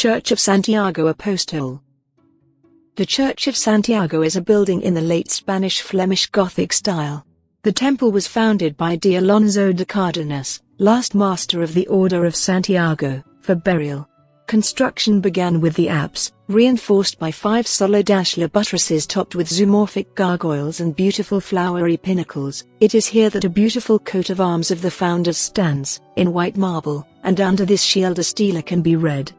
Church of Santiago Apóstol. The Church of Santiago is a building in the late Spanish-Flemish Gothic style. The temple was founded by D. Alonso de Cardenas, last master of the Order of Santiago, for burial. Construction began with the apse, reinforced by 5 solid ashlar buttresses topped with zoomorphic gargoyles and beautiful flowery pinnacles. It is here that a beautiful coat of arms of the founders stands, in white marble, and under this shield a stela can be read.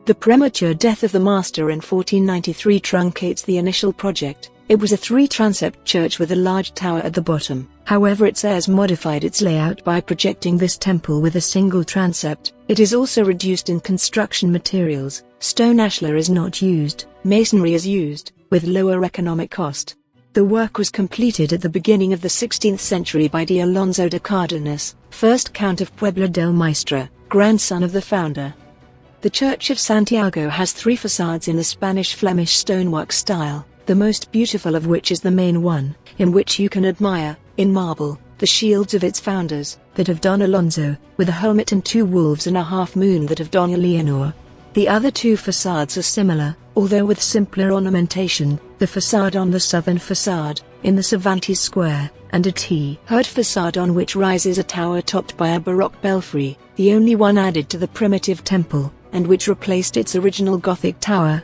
The premature death of the master in 1493 truncates the initial project. It was a 3-transept church with a large tower at the bottom. However, its heirs modified its layout by projecting this temple with a single transept. It is also reduced in construction materials. Stone ashlar is not used, masonry is used, with lower economic cost. The work was completed at the beginning of the 16th century by D. Alonso de Cardenas, 1st Count of Puebla del Maestre, grandson of the founder. The Church of Santiago has 3 facades in the Spanish-Flemish stonework style, the most beautiful of which is the main one, in which you can admire, in marble, the shields of its founders, that of Don Alonso, with a helmet and 2 wolves and a half-moon that of Doña Leonor. The other 2 facades are similar, although with simpler ornamentation, the facade on the southern facade, in the Cervantes Square, and a T-herd facade on which rises a tower topped by a Baroque belfry, the only one added to the primitive temple, and which replaced its original Gothic tower.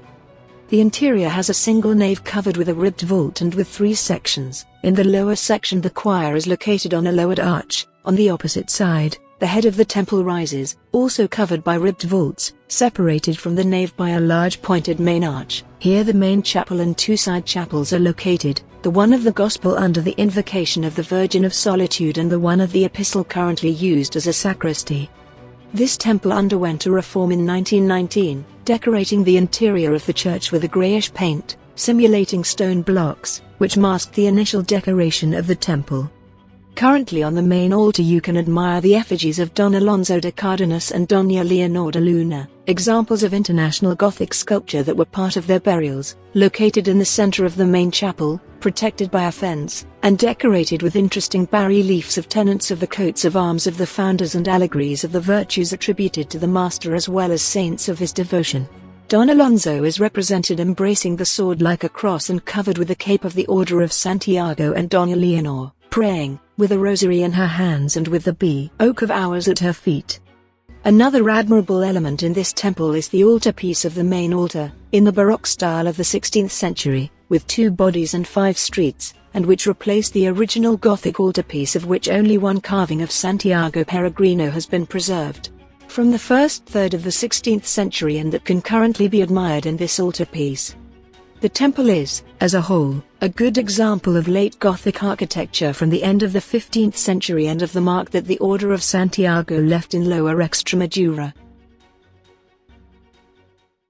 The interior has a single nave covered with a ribbed vault and with 3 sections. In the lower section the choir is located on a lowered arch. On the opposite side, the head of the temple rises, also covered by ribbed vaults, separated from the nave by a large pointed main arch. Here the main chapel and 2 side chapels are located, the one of the Gospel under the Invocation of the Virgin of Solitude and the one of the Epistle currently used as a sacristy. This temple underwent a reform in 1919, decorating the interior of the church with a greyish paint, simulating stone blocks, which masked the initial decoration of the temple. Currently on the main altar you can admire the effigies of Don Alonso de Cardenas and Doña Leonor de Luna, examples of international Gothic sculpture that were part of their burials, located in the center of the main chapel, protected by a fence, and decorated with interesting bas-reliefs of tenants of the coats of arms of the founders and allegories of the virtues attributed to the master as well as saints of his devotion. Don Alonso is represented embracing the sword like a cross and covered with the cape of the Order of Santiago, and Doña Leonor, praying, with a rosary in her hands and with the Oak of Hours at her feet. Another admirable element in this temple is the altarpiece of the main altar, in the Baroque style of the 16th century, with 2 bodies and 5 streets, and which replaced the original Gothic altarpiece, of which only one carving of Santiago Peregrino has been preserved, from the first third of the 16th century, and that can currently be admired in this altarpiece. The temple is, as a whole, a good example of late Gothic architecture from the end of the 15th century and of the mark that the Order of Santiago left in Lower Extremadura.